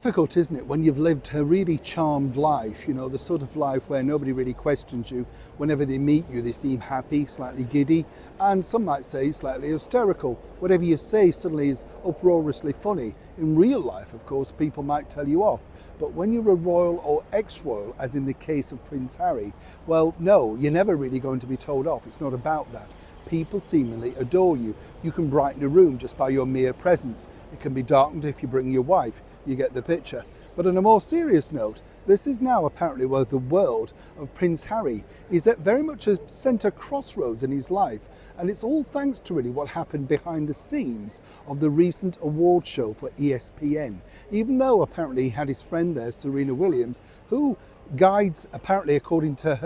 Difficult, isn't it, when you've lived a really charmed life, the sort of life where nobody really questions you. Whenever they meet you, they seem happy, slightly giddy, and some might say slightly hysterical. Whatever you say suddenly is uproariously funny. In real life, of course, people might tell you off. But when you're a royal or ex-royal, as in the case of Prince Harry, well, no, you're never really going to be told off. It's not about that. People seemingly adore you. You can brighten a room just by your mere presence. It can be darkened if you bring your wife. You get the picture. But on a more serious note, this is now apparently where the world of Prince Harry is at very much a centre crossroads in his life. And it's all thanks to really what happened behind the scenes of the recent award show for ESPN. Even though apparently he had his friend there, Serena Williams, who guides, apparently according to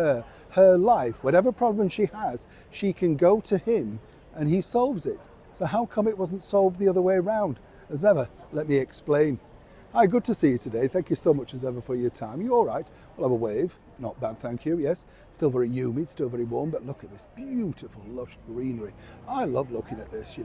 her life. Whatever problem she has, she can go to him and he solves it. So how come it wasn't solved the other way around? As ever, let me explain. Hi, good to see you today. Thank you so much as ever for your time. You all right? We'll have a wave. Not bad, thank you. Yes, still very humid, still very warm, but look at this beautiful, lush greenery. I love looking at this,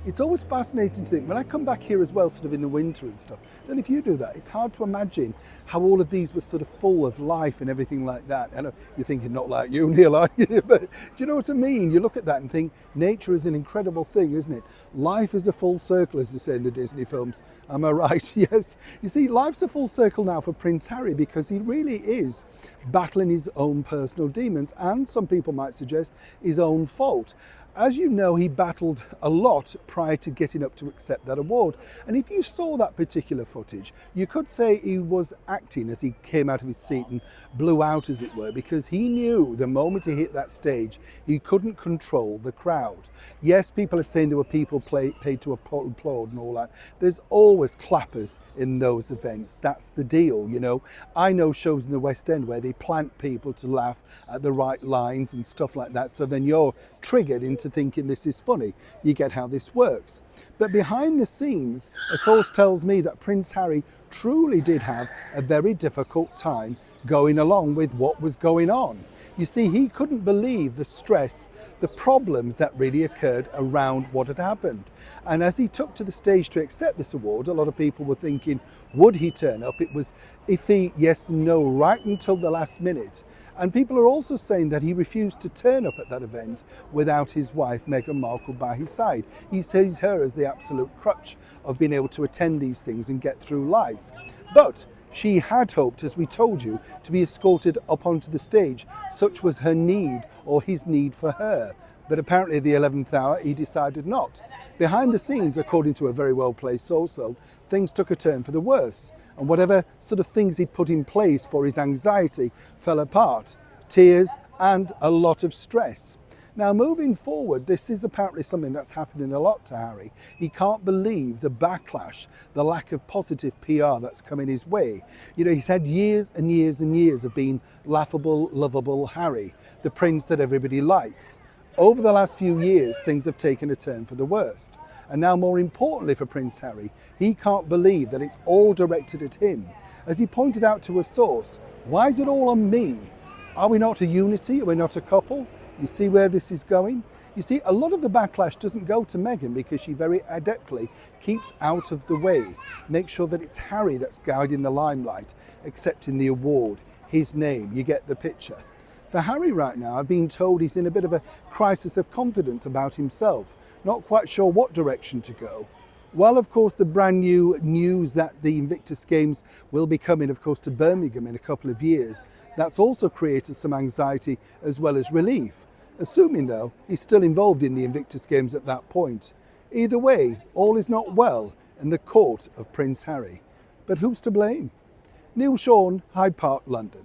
It's always fascinating to think, when I come back here as well, sort of in the winter and stuff, then if you do that, it's hard to imagine how all of these were sort of full of life and everything like that. I know you're thinking, not like you, Neil, are you? But do you know what I mean? You look at that and think, nature is an incredible thing, isn't it? Life is a full circle, as they say in the Disney films. Am I right? Yes. You see, life's a full circle now for Prince Harry because he really is battling his own personal demons and, some people might suggest, his own fault. As you know, he battled a lot prior to getting up to accept that award. And if you saw that particular footage, you could say he was acting as he came out of his seat and blew out, as it were, because he knew the moment he hit that stage, he couldn't control the crowd. Yes, people are saying there were people paid to applaud and all that. There's always clappers in those events. That's the deal, I know shows in the West End where they plant people to laugh at the right lines and stuff like that. So then you're triggered into thinking this is funny. You get how this works. But behind the scenes, a source tells me that Prince Harry truly did have a very difficult time going along with what was going on. You see, he couldn't believe the stress, the problems that really occurred around what had happened. And as he took to the stage to accept this award, a lot of people were thinking, would he turn up? It was iffy, yes and no, right until the last minute. And people are also saying that he refused to turn up at that event without his wife, Meghan Markle, by his side. He sees her as the absolute crutch of being able to attend these things and get through life. But she had hoped, as we told you, to be escorted up onto the stage. Such was her need, or his need for her. But apparently at the 11th hour, he decided not. Behind the scenes, according to a very well-placed source, things took a turn for the worse. And whatever sort of things he put in place for his anxiety fell apart. Tears and a lot of stress. Now, moving forward, this is apparently something that's happening a lot to Harry. He can't believe the backlash, the lack of positive PR that's coming his way. He's had years and years and years of being laughable, lovable Harry, the prince that everybody likes. Over the last few years, things have taken a turn for the worst. And now, more importantly for Prince Harry, he can't believe that it's all directed at him. As he pointed out to a source, why is it all on me? Are we not a unity? Are we not a couple? You see where this is going? You see, a lot of the backlash doesn't go to Meghan because she very adeptly keeps out of the way. Make sure that it's Harry that's guiding the limelight, accepting the award, his name, you get the picture. For Harry right now, I've been told he's in a bit of a crisis of confidence about himself, not quite sure what direction to go. Well, of course, the brand new news that the Invictus Games will be coming, of course, to Birmingham in a couple of years, that's also created some anxiety as well as relief. Assuming, though, he's still involved in the Invictus Games at that point. Either way, all is not well in the court of Prince Harry. But who's to blame? Neil Sean, Hyde Park, London.